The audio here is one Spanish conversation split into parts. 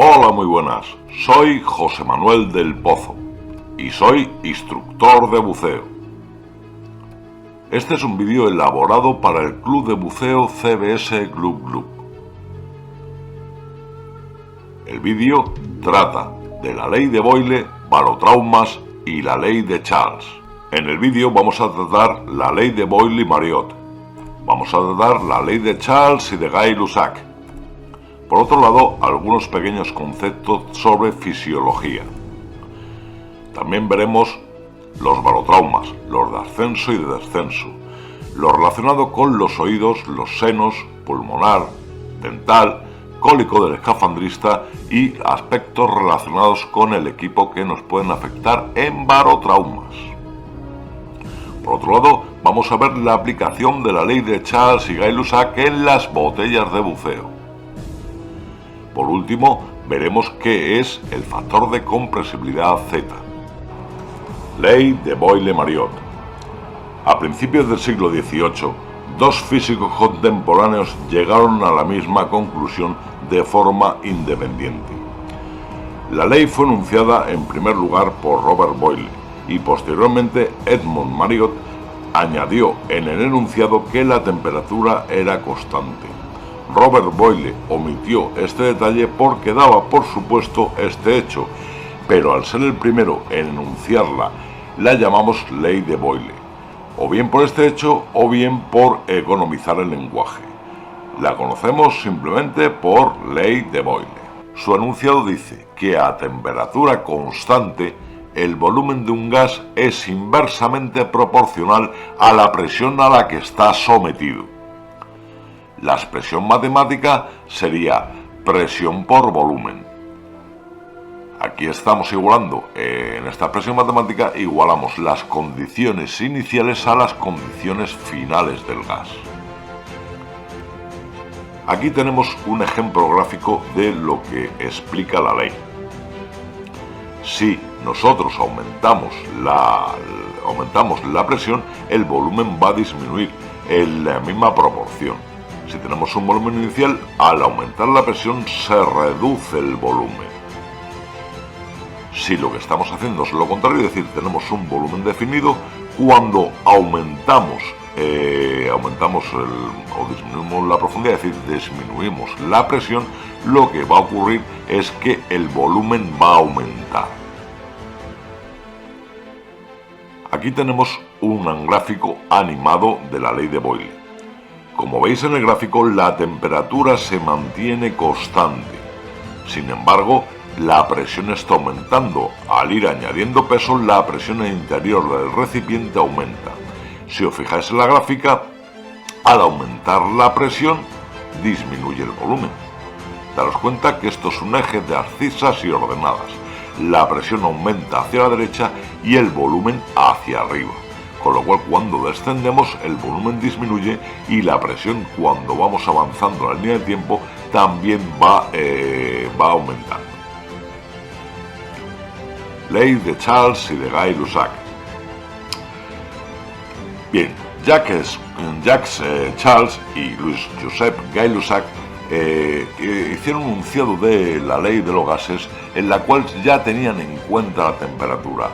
Hola, muy buenas. Soy José Manuel del Pozo y soy instructor de buceo. Este es un vídeo elaborado para el Club de Buceo CBS Glub Glub. El vídeo trata de la ley de Boyle, barotraumas y la ley de Charles. En el vídeo vamos a tratar la ley de Boyle y Marriott. Vamos a tratar la ley de Charles y de Gay-Lussac. Por otro lado, algunos pequeños conceptos sobre fisiología. También veremos los barotraumas, los de ascenso y de descenso, lo relacionado con los oídos, los senos, pulmonar, dental, cólico del escafandrista y aspectos relacionados con el equipo que nos pueden afectar en barotraumas. Por otro lado, vamos a ver la aplicación de la ley de Charles y Gay-Lussac en las botellas de buceo. Por último, veremos qué es el factor de compresibilidad Z. Ley de Boyle-Marriott. A principios del siglo XVIII, dos físicos contemporáneos llegaron a la misma conclusión de forma independiente. La ley fue enunciada en primer lugar por Robert Boyle y posteriormente Edmund Marriott añadió en el enunciado que la temperatura era constante. Robert Boyle omitió este detalle porque daba por supuesto este hecho, pero al ser el primero en enunciarla, la llamamos ley de Boyle, o bien por este hecho o bien por economizar el lenguaje. La conocemos simplemente por ley de Boyle. Su enunciado dice que a temperatura constante el volumen de un gas es inversamente proporcional a la presión a la que está sometido. La expresión matemática sería presión por volumen. Aquí estamos igualando, en esta expresión matemática igualamos las condiciones iniciales a las condiciones finales del gas. Aquí tenemos un ejemplo gráfico de lo que explica la ley. Si nosotros aumentamos la presión, el volumen va a disminuir en la misma proporción. Si tenemos un volumen inicial, al aumentar la presión se reduce el volumen. Si lo que estamos haciendo es lo contrario, es decir, tenemos un volumen definido, cuando aumentamos o disminuimos la profundidad, es decir, disminuimos la presión, lo que va a ocurrir es que el volumen va a aumentar. Aquí tenemos un gráfico animado de la ley de Boyle. Como veis en el gráfico, la temperatura se mantiene constante. Sin embargo, la presión está aumentando. Al ir añadiendo peso, la presión interior del recipiente aumenta. Si os fijáis en la gráfica, al aumentar la presión, disminuye el volumen. Daros cuenta que esto es un eje de abscisas y ordenadas. La presión aumenta hacia la derecha y el volumen hacia arriba. Con lo cual, cuando descendemos, el volumen disminuye y la presión, cuando vamos avanzando en la línea de tiempo, también va a aumentar. Ley de Charles y de Gay-Lussac. Bien, Jacques Charles y Louis-Joseph Gay-Lussac hicieron un enunciado de la ley de los gases en la cual ya tenían en cuenta la temperatura.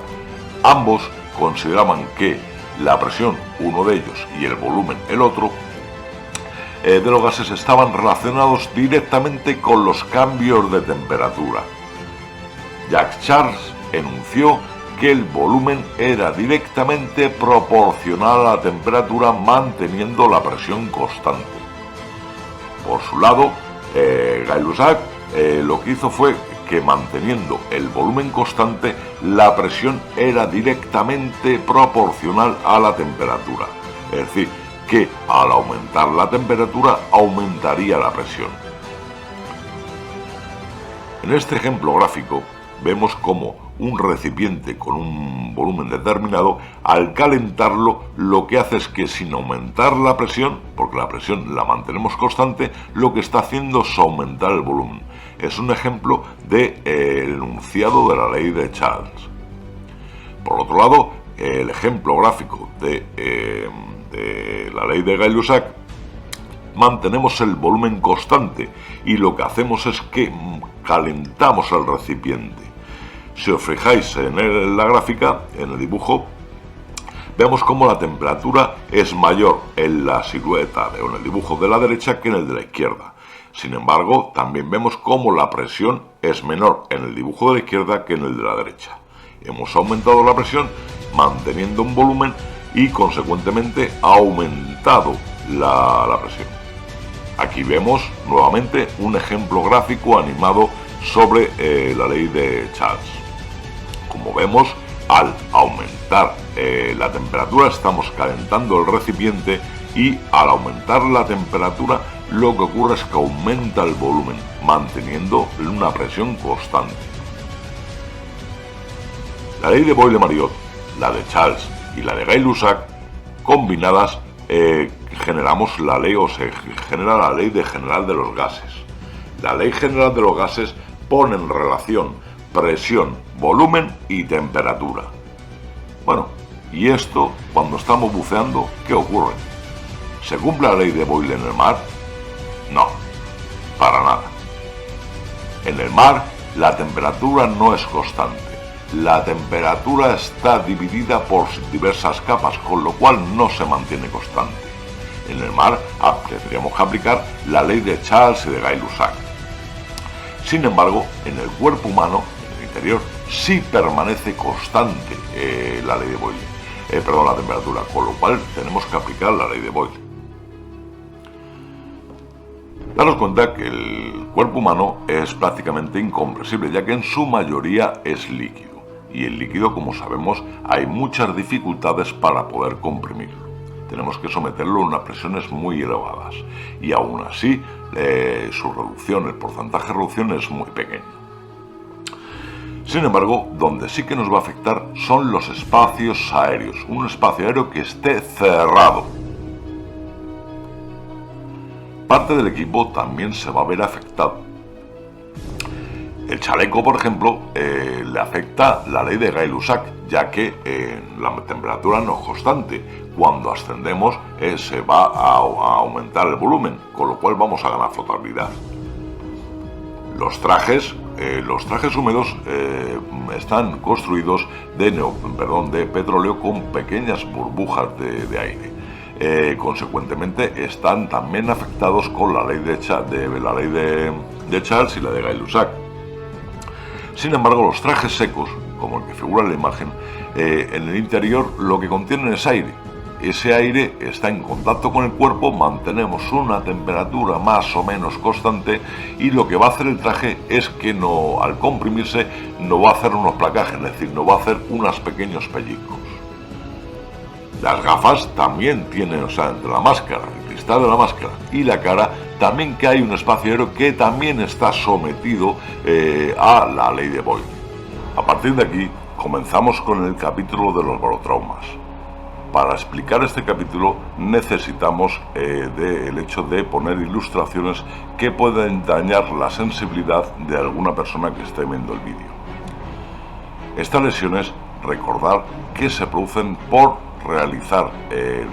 Ambos consideraban que la presión, uno de ellos, y el volumen, el otro, de los gases estaban relacionados directamente con los cambios de temperatura. Jacques Charles enunció que el volumen era directamente proporcional a la temperatura manteniendo la presión constante. Por su lado, Gay-Lussac lo que hizo fue que manteniendo el volumen constante, la presión era directamente proporcional a la temperatura. Es decir, que al aumentar la temperatura, aumentaría la presión. En este ejemplo gráfico, vemos cómo un recipiente con un volumen determinado, al calentarlo, lo que hace es que sin aumentar la presión, porque la presión la mantenemos constante, lo que está haciendo es aumentar el volumen. Es un ejemplo del enunciado de la ley de Charles. Por otro lado, el ejemplo gráfico de la ley de Gay-Lussac mantenemos el volumen constante y lo que hacemos es que calentamos el recipiente. Si os fijáis en la gráfica, en el dibujo, vemos cómo la temperatura es mayor en la silueta o en el dibujo de la derecha que en el de la izquierda. Sin embargo, también vemos cómo la presión es menor en el dibujo de la izquierda que en el de la derecha. Hemos aumentado la presión manteniendo un volumen y consecuentemente ha aumentado la presión. Aquí vemos nuevamente un ejemplo gráfico animado sobre la ley de Charles. Como vemos, al aumentar la temperatura estamos calentando el recipiente y al aumentar la temperatura lo que ocurre es que aumenta el volumen manteniendo una presión constante. La ley de Boyle-Mariotte, la de Charles y la de Gay-Lussac combinadas generamos la ley o se genera la ley general de los gases. La ley general de los gases pone en relación presión, volumen y temperatura. Bueno, y esto cuando estamos buceando, ¿qué ocurre? ¿Se cumple la ley de Boyle en el mar? No, para nada. En el mar la temperatura no es constante. La temperatura está dividida por diversas capas, con lo cual no se mantiene constante. En el mar tendríamos que aplicar la ley de Charles y de Gay-Lussac. Sin embargo, en el cuerpo humano, en el interior, sí permanece constante la ley de Boyle, la temperatura, con lo cual tenemos que aplicar la ley de Boyle. Daros cuenta que el cuerpo humano es prácticamente incompresible, ya que en su mayoría es líquido. Y el líquido, como sabemos, hay muchas dificultades para poder comprimirlo. Tenemos que someterlo a unas presiones muy elevadas. Y aún así, su reducción, el porcentaje de reducción es muy pequeño. Sin embargo, donde sí que nos va a afectar son los espacios aéreos. Un espacio aéreo que esté cerrado. Parte del equipo también se va a ver afectado. El chaleco, por ejemplo, le afecta la ley de Gay-Lussac, ya que la temperatura no es constante. Cuando ascendemos se va a aumentar el volumen, con lo cual vamos a ganar flotabilidad. Los trajes húmedos están construidos de petróleo con pequeñas burbujas de aire. Consecuentemente están también afectados con la ley de Charles y la de Gay-Lussac. Sin embargo, los trajes secos, como el que figura en la imagen, en el interior lo que contienen es aire. Ese aire está en contacto con el cuerpo, mantenemos una temperatura más o menos constante y lo que va a hacer el traje es que al comprimirse no va a hacer unos placajes, es decir, no va a hacer unos pequeños pellizcos. Las gafas también tienen, entre la máscara, el cristal de la máscara y la cara, también que hay un espacio aéreo que también está sometido a la ley de Boyle. A partir de aquí comenzamos con el capítulo de los barotraumas. Para explicar este capítulo necesitamos el hecho de poner ilustraciones que pueden dañar la sensibilidad de alguna persona que esté viendo el vídeo. Estas lesiones, recordar que se producen por realizar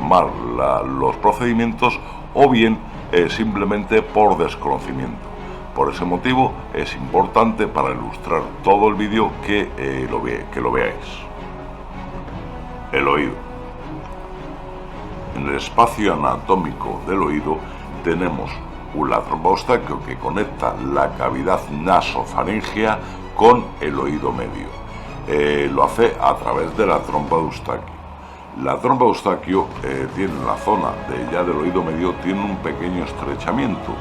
mal los procedimientos o bien simplemente por desconocimiento. Por ese motivo es importante para ilustrar todo el vídeo que lo veáis. El oído. En el espacio anatómico del oído tenemos la trompa Eustaquio que conecta la cavidad nasofaríngea con el oído medio. Lo hace a través de la trompa de Eustaquio. La trompa de Eustaquio tiene en la zona del oído medio tiene un pequeño estrechamiento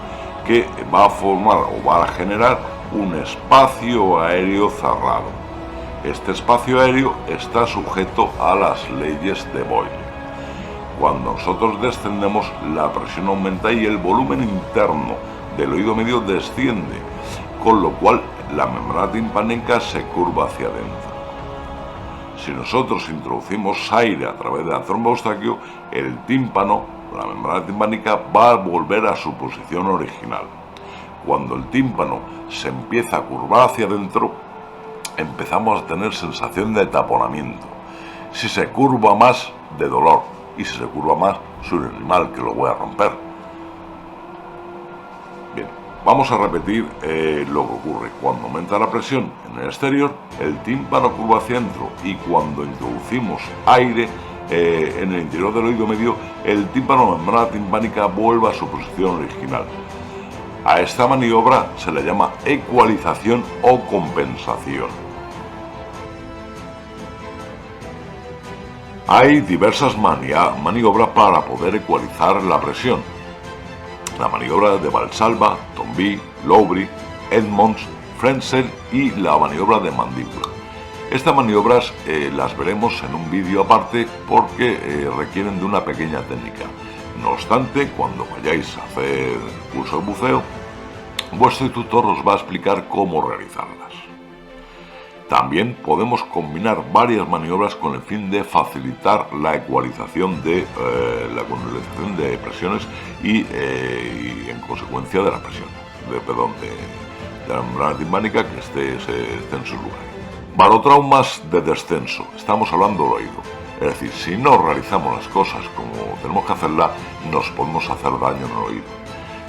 que va a formar o va a generar un espacio aéreo cerrado. Este espacio aéreo está sujeto a las leyes de Boyle. Cuando nosotros descendemos, la presión aumenta y el volumen interno del oído medio desciende, con lo cual la membrana timpánica se curva hacia adentro. Si nosotros introducimos aire a través de la trompa de Eustaquio, el tímpano, la membrana timpánica, va a volver a su posición original. Cuando el tímpano se empieza a curvar hacia adentro, empezamos a tener sensación de taponamiento. Si se curva más, de dolor. Y si se curva más, soy un animal que lo voy a romper. Vamos a repetir lo que ocurre. Cuando aumenta la presión en el exterior, el tímpano curva hacia adentro, y cuando introducimos aire en el interior del oído medio, el tímpano, membrana timpánica, vuelve a su posición original. A esta maniobra se le llama ecualización o compensación. Hay diversas maniobras para poder ecualizar la presión. La maniobra de Valsalva, Tomby, Lowry, Edmonds, Frenzel y la maniobra de mandíbula. Estas maniobras las veremos en un vídeo aparte porque requieren de una pequeña técnica. No obstante, cuando vayáis a hacer curso de buceo, vuestro instructor os va a explicar cómo realizarlas. También podemos combinar varias maniobras con el fin de facilitar la ecualización de presiones y en consecuencia de la presión, de la membrana timpánica que esté en su lugar. Barotraumas de descenso. Estamos hablando del oído. Es decir, si no realizamos las cosas como tenemos que hacerlas, nos podemos hacer daño en el oído.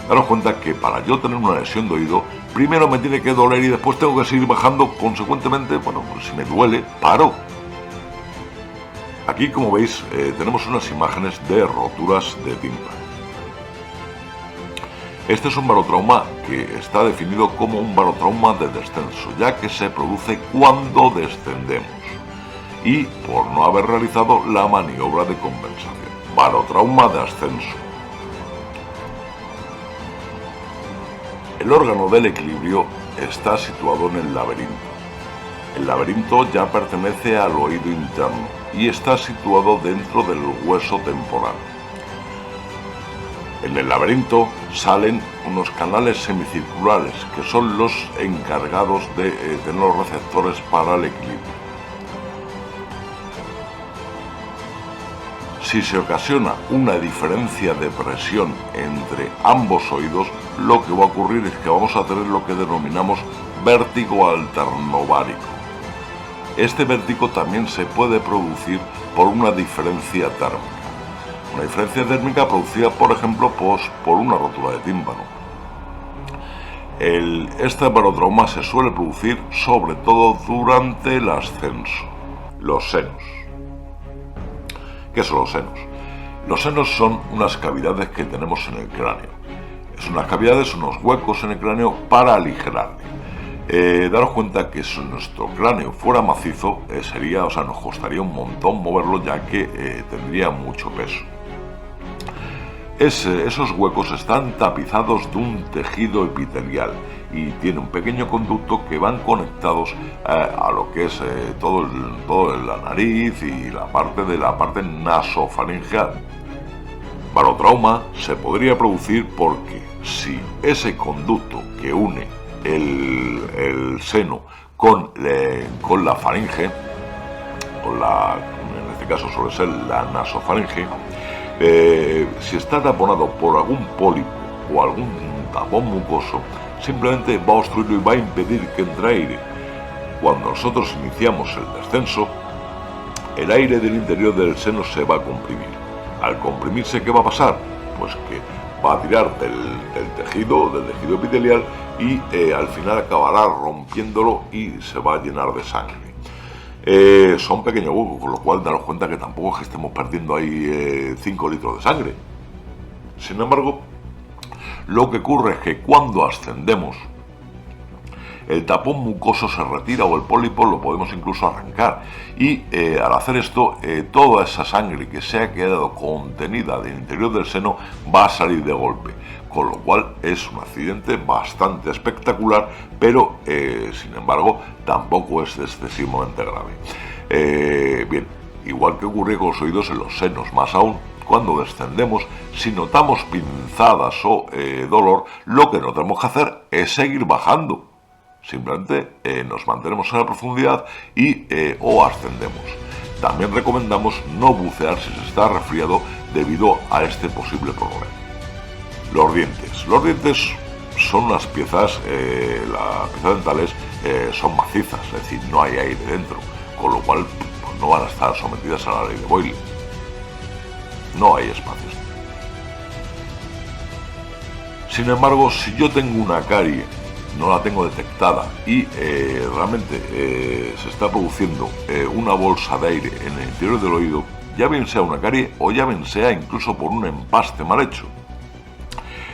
Daros cuenta que para yo tener una lesión de oído, primero me tiene que doler y después tengo que seguir bajando. Consecuentemente, bueno, pues si me duele, paro. Aquí, como veis, tenemos unas imágenes de roturas de tímpano. Este es un barotrauma que está definido como un barotrauma de descenso, ya que se produce cuando descendemos y por no haber realizado la maniobra de compensación. Barotrauma de ascenso. El órgano del equilibrio está situado en el laberinto. El laberinto ya pertenece al oído interno y está situado dentro del hueso temporal. En el laberinto salen unos canales semicirculares que son los encargados de tener los receptores para el equilibrio. Si se ocasiona una diferencia de presión entre ambos oídos, lo que va a ocurrir es que vamos a tener lo que denominamos vértigo alternovárico. Este vértigo también se puede producir por una diferencia térmica. Una diferencia térmica producida, por ejemplo, por una rotura de tímpano. Este barotrauma se suele producir sobre todo durante el ascenso. Los senos. ¿Qué son los senos? Los senos son unas cavidades que tenemos en el cráneo. Es unas cavidades, unos huecos en el cráneo para aligerarle. Daros cuenta que si nuestro cráneo fuera macizo, nos costaría un montón moverlo, ya que tendría mucho peso. Esos huecos están tapizados de un tejido epitelial y tiene un pequeño conducto que van conectados a lo que es todo la nariz y la parte nasofaringeal. Barotrauma se podría producir porque si ese conducto que une el seno con la faringe, en este caso suele ser la nasofaringe, si está taponado por algún pólipo o algún tapón mucoso, simplemente va a obstruirlo y va a impedir que entre aire. Cuando nosotros iniciamos el descenso, el aire del interior del seno se va a comprimir. Al comprimirse, ¿qué va a pasar? Pues que va a tirar del tejido epitelial y al final acabará rompiéndolo y se va a llenar de sangre. Son pequeños huecos, con lo cual daros cuenta que tampoco es que estemos perdiendo ahí 5 litros de sangre. Sin embargo, lo que ocurre es que cuando ascendemos, el tapón mucoso se retira o el pólipo lo podemos incluso arrancar, y al hacer esto, toda esa sangre que se ha quedado contenida del interior del seno va a salir de golpe, con lo cual es un accidente bastante espectacular, pero sin embargo tampoco es excesivamente grave. Bien, igual que ocurre con los oídos en los senos, más aún cuando descendemos, si notamos pinzadas o dolor, lo que no tenemos que hacer es seguir bajando. Simplemente nos mantenemos en la profundidad y o ascendemos. También recomendamos no bucear si se está resfriado debido a este posible problema. Los dientes. Los dientes son unas piezas, las piezas dentales son macizas, es decir, no hay aire dentro, con lo cual pues, no van a estar sometidas a la ley de Boyle. No hay espacios. Sin embargo, si yo tengo una carie, no la tengo detectada y realmente se está produciendo una bolsa de aire en el interior del oído, ya bien sea una carie o ya bien sea incluso por un empaste mal hecho,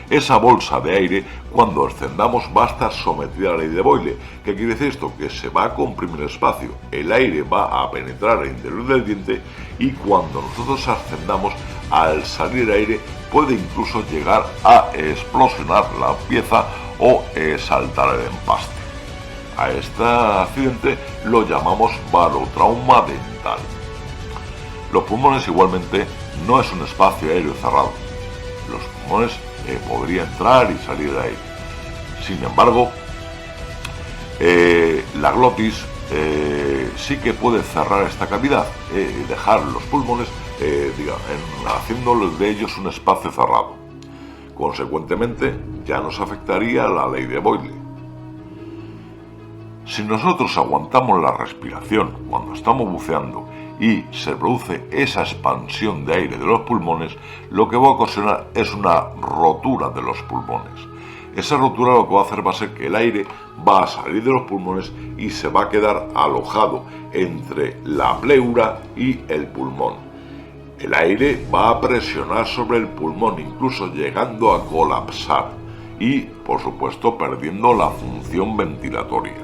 esa bolsa de aire, cuando ascendamos, va a estar sometida a la ley de Boyle. ¿Qué quiere decir esto? Que se va a comprimir el espacio, el aire va a penetrar el interior del diente y cuando nosotros ascendamos, al salir aire, puede incluso llegar a explosionar la pieza o saltar el empaste. A este accidente lo llamamos barotrauma dental. Los pulmones igualmente no es un espacio aéreo cerrado. Los pulmones podría entrar y salir de aire. Sin embargo, la glotis sí que puede cerrar esta cavidad y dejar los pulmones haciéndoles de ellos un espacio cerrado. Consecuentemente, ya nos afectaría la ley de Boyle. Si nosotros aguantamos la respiración cuando estamos buceando y se produce esa expansión de aire de los pulmones, lo que va a ocasionar es una rotura de los pulmones. Esa rotura lo que va a hacer va a ser que el aire va a salir de los pulmones y se va a quedar alojado entre la pleura y el pulmón. El aire va a presionar sobre el pulmón, incluso llegando a colapsar y, por supuesto, perdiendo la función ventilatoria.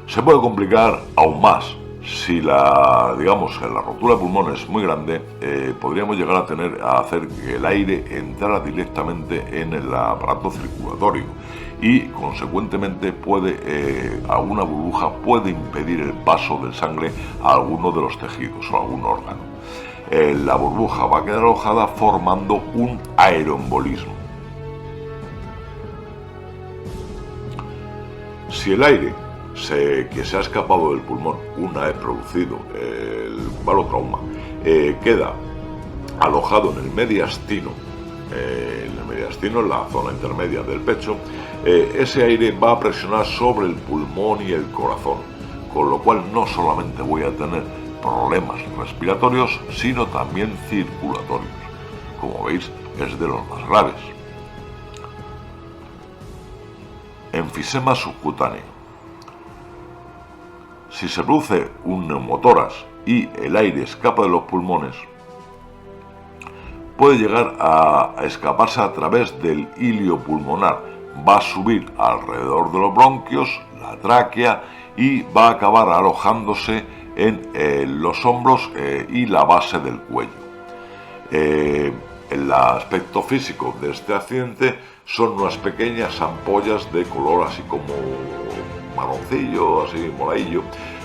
Se puede complicar aún más. Si la rotura de pulmón es muy grande, podríamos llegar a hacer que el aire entrara directamente en el aparato circulatorio y consecuentemente alguna burbuja puede impedir el paso de sangre a alguno de los tejidos o a algún órgano. La burbuja va a quedar alojada formando un aeroembolismo. Si el aire que se ha escapado del pulmón una vez producido el barotrauma queda alojado en el mediastino, en la zona intermedia del pecho, ese aire va a presionar sobre el pulmón y el corazón, con lo cual no solamente voy a tener problemas respiratorios, sino también circulatorios. Como veis, es de los más graves. Enfisema subcutáneo. Si se produce un neumotórax y el aire escapa de los pulmones, puede llegar a escaparse a través del hilio pulmonar. Va a subir alrededor de los bronquios, la tráquea y va a acabar alojándose en los hombros y la base del cuello. El aspecto físico de este accidente son unas pequeñas ampollas de color así como marroncillo, así moradillo,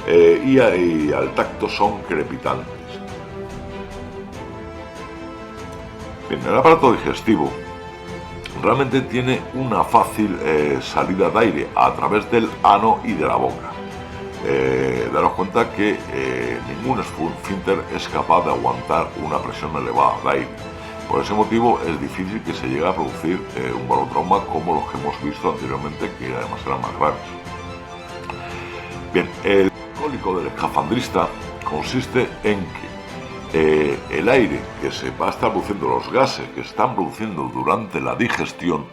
y al tacto son crepitantes. Bien, el aparato digestivo realmente tiene una fácil salida de aire a través del ano y de la boca. Daros cuenta que ningún esfínter es capaz de aguantar una presión elevada de aire. Por ese motivo es difícil que se llegue a producir un barotrauma como los que hemos visto anteriormente, que además eran más graves. Bien, el cólico del escafandrista consiste en que el aire que se va a estar produciendo, los gases que están produciendo durante la digestión,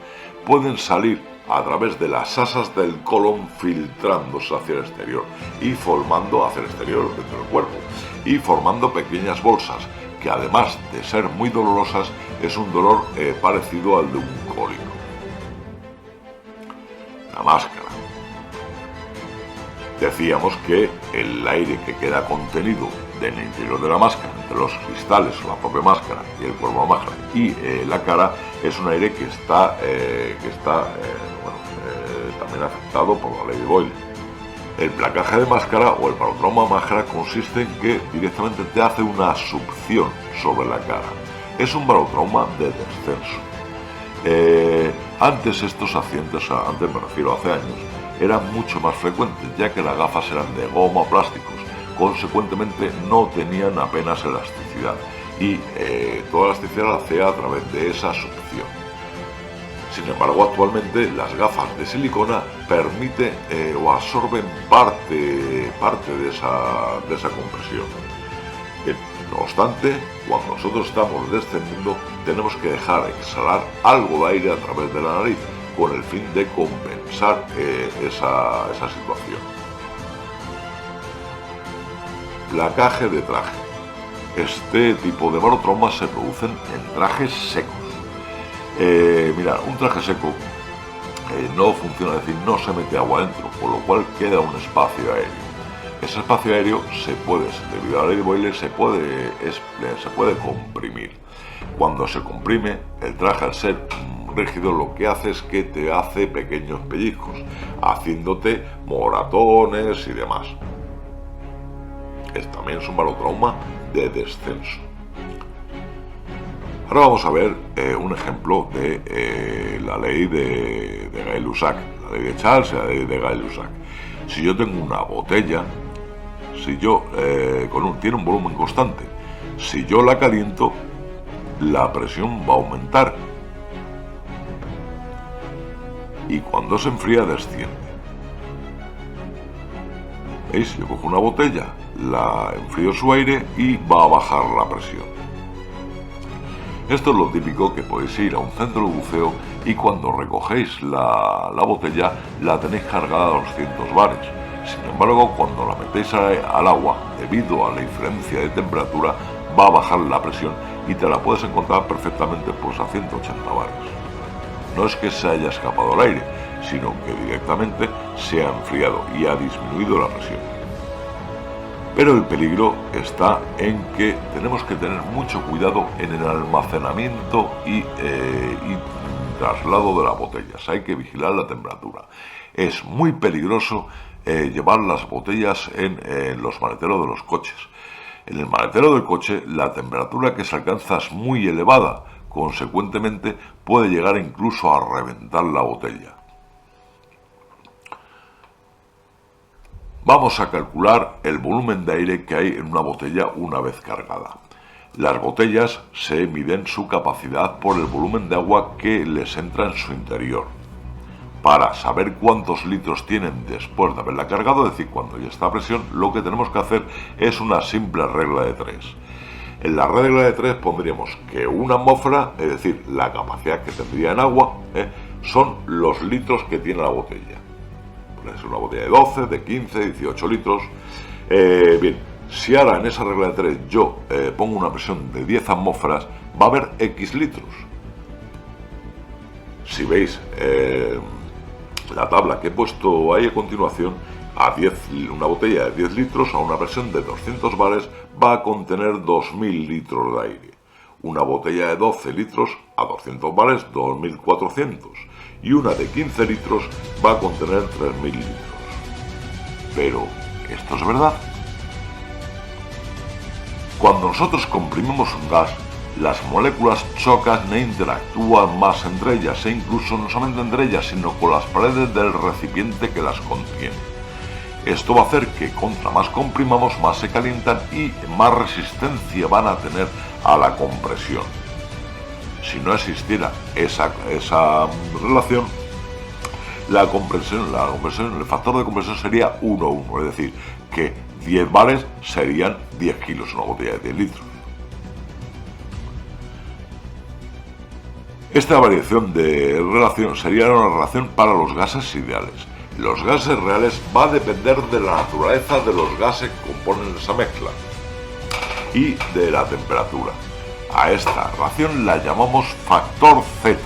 pueden salir a través de las asas del colon filtrándose hacia el exterior y formando hacia el exterior dentro del cuerpo y formando pequeñas bolsas que, además de ser muy dolorosas, es un dolor parecido al de un cólico. La máscara. Decíamos que el aire que queda contenido en el interior de la máscara, entre los cristales o la propia máscara y el cuerpo de la máscara y la cara, es un aire que está también afectado por la ley de Boyle. El placaje de máscara o el barotrauma máscara consiste en que directamente te hace una succión sobre la cara. Es un barotrauma de descenso. Antes estos accidentes, me refiero hace años, eran mucho más frecuentes, ya que las gafas eran de goma o plásticos, consecuentemente no tenían apenas elasticidad y toda la elasticidad la hacía a través de esa succión. Sin embargo, actualmente las gafas de silicona permiten o absorben parte de esa compresión. No obstante, cuando nosotros estamos descendiendo, tenemos que dejar exhalar algo de aire a través de la nariz, con el fin de compensar esa situación. Placaje de traje. Este tipo de barotraumas se producen en trajes secos. Mirad, un traje seco no funciona, es decir, no se mete agua dentro, por lo cual queda un espacio aéreo. Ese espacio aéreo debido a la ley de Boyle, se puede comprimir. Cuando se comprime, el traje, al ser rígido, lo que hace es que te hace pequeños pellizcos, haciéndote moratones y demás. También es un barotrauma de descenso. Ahora vamos a ver un ejemplo de la ley de Gay-Lussac, la ley de Charles y la ley de Gay-Lussac. Si yo tengo una botella, tiene un volumen constante, si yo la caliento, la presión va a aumentar y cuando se enfría desciende. ¿Veis? Yo cojo una botella, la enfrío su aire y va a bajar la presión. Esto es lo típico que podéis ir a un centro de buceo y cuando recogéis la botella la tenéis cargada a 200 bares. Sin embargo, cuando la metéis al agua, debido a la diferencia de temperatura, va a bajar la presión y te la puedes encontrar perfectamente pues a 180 bares. No es que se haya escapado el aire, sino que directamente se ha enfriado y ha disminuido la presión. Pero el peligro está en que tenemos que tener mucho cuidado en el almacenamiento y traslado de las botellas. Hay que vigilar la temperatura. Es muy peligroso llevar las botellas en los maleteros de los coches. En el maletero del coche la temperatura que se alcanza es muy elevada, consecuentemente puede llegar incluso a reventar la botella. Vamos a calcular el volumen de aire que hay en una botella una vez cargada. Las botellas se miden su capacidad por el volumen de agua que les entra en su interior. Para saber cuántos litros tienen después de haberla cargado, es decir, cuando ya está a presión, lo que tenemos que hacer es una simple regla de 3. En la regla de 3 pondríamos que una atmósfera, es decir, la capacidad que tendría en agua, son los litros que tiene la botella. Es una botella de 12, de 15, 18 litros. Bien, si ahora en esa regla de 3 yo pongo una presión de 10 atmósferas, va a haber X litros. Si veis la tabla que he puesto ahí a continuación, una botella de 10 litros a una presión de 200 bares va a contener 2000 litros de aire. Una botella de 12 litros a 200 bares, 2400. Y una de 15 litros va a contener 3000 litros. Pero, ¿esto es verdad? Cuando nosotros comprimimos un gas, las moléculas chocan e interactúan más entre ellas, e incluso no solamente entre ellas, sino con las paredes del recipiente que las contiene. Esto va a hacer que contra más comprimamos, más se calientan y más resistencia van a tener a la compresión. Si no existiera esa relación, el factor de compresión sería 1:1, es decir, que 10 bares serían 10 kilos, una botella de 10 litros. Esta variación de relación sería una relación para los gases ideales. Los gases reales va a depender de la naturaleza de los gases que componen esa mezcla y de la temperatura. A esta relación la llamamos factor Z.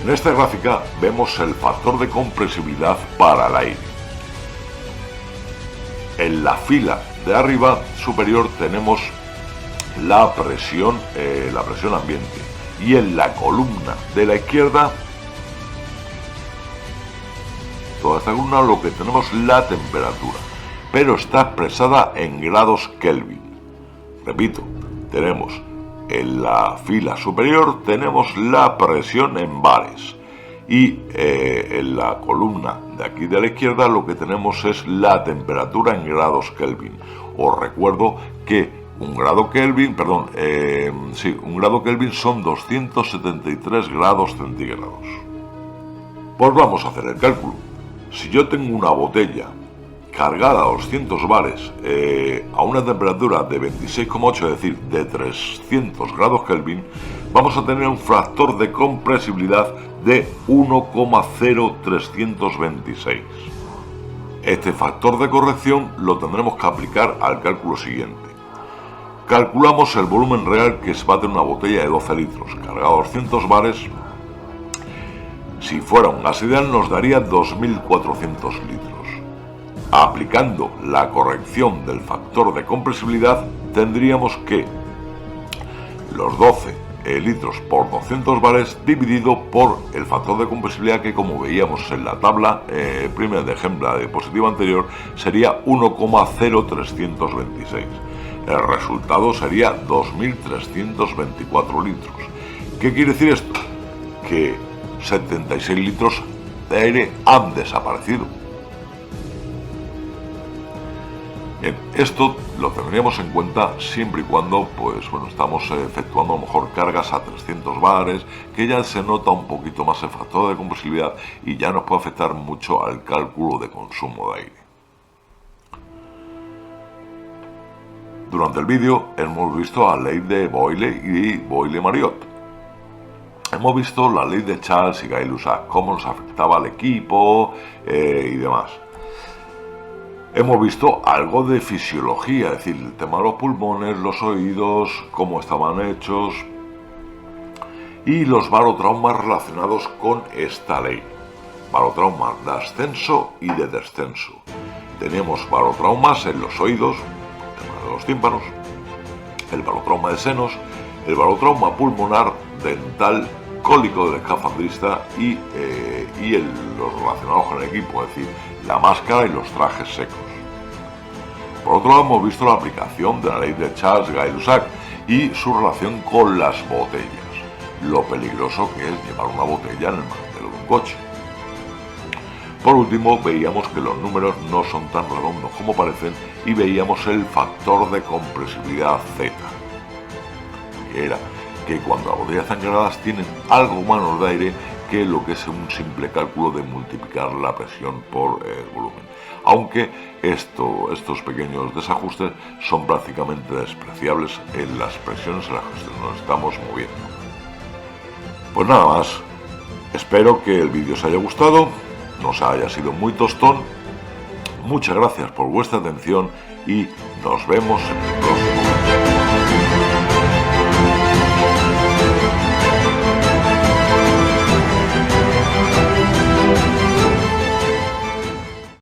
En esta gráfica vemos el factor de compresibilidad para el aire. En la fila de arriba superior tenemos la presión ambiente y en la columna de la izquierda, toda esta columna, lo que tenemos la temperatura, pero está expresada en grados Kelvin. Repito, tenemos en la fila superior tenemos la presión en bares y en la columna de aquí de la izquierda lo que tenemos es la temperatura en grados Kelvin. Os recuerdo que un grado Kelvin son 273 grados centígrados. Pues vamos a hacer el cálculo. Si yo tengo una botella cargada a 200 bares a una temperatura de 26,8, es decir, de 300 grados Kelvin, vamos a tener un factor de compresibilidad de 1,0326. Este factor de corrección lo tendremos que aplicar al cálculo siguiente. Calculamos el volumen real que se va a tener una botella de 12 litros, cargada a 200 bares. Si fuera un gas ideal nos daría 2.400 litros. Aplicando la corrección del factor de compresibilidad, tendríamos que los 12 litros por 200 bares dividido por el factor de compresibilidad, que como veíamos en la tabla primera de ejemplo de diapositiva anterior, sería 1,0326. El resultado sería 2.324 litros. ¿Qué quiere decir esto? Que 76 litros de aire han desaparecido. Bien, esto lo tendríamos en cuenta siempre y cuando, pues bueno, estamos efectuando a lo mejor cargas a 300 bares, que ya se nota un poquito más el factor de compresibilidad y ya nos puede afectar mucho al cálculo de consumo de aire. Durante el vídeo hemos visto la ley de Boyle y Boyle-Marriott. Hemos visto la ley de Charles y Gay-Lussac, cómo nos afectaba al equipo y demás. Hemos visto algo de fisiología, es decir, el tema de los pulmones, los oídos, cómo estaban hechos y los barotraumas relacionados con esta ley. Barotraumas de ascenso y de descenso. Tenemos barotraumas en los oídos, el tema de los tímpanos, el barotrauma de senos, el barotrauma pulmonar, dental, cólico del escafandrista y los relacionados con el equipo, es decir, la máscara y los trajes secos. Por otro lado, hemos visto la aplicación de la ley de Charles Gay-Lussac y su relación con las botellas, lo peligroso que es llevar una botella en el maletero de un coche. Por último, veíamos que los números no son tan redondos como parecen y veíamos el factor de compresibilidad Z, que era que cuando las botellas están cargadas tienen algo menos de aire que lo que es un simple cálculo de multiplicar la presión por el volumen. Aunque estos pequeños desajustes son prácticamente despreciables en las presiones en las que nos estamos moviendo. Pues nada más, espero que el vídeo os haya gustado, no os haya sido muy tostón. Muchas gracias por vuestra atención y nos vemos en el próximo.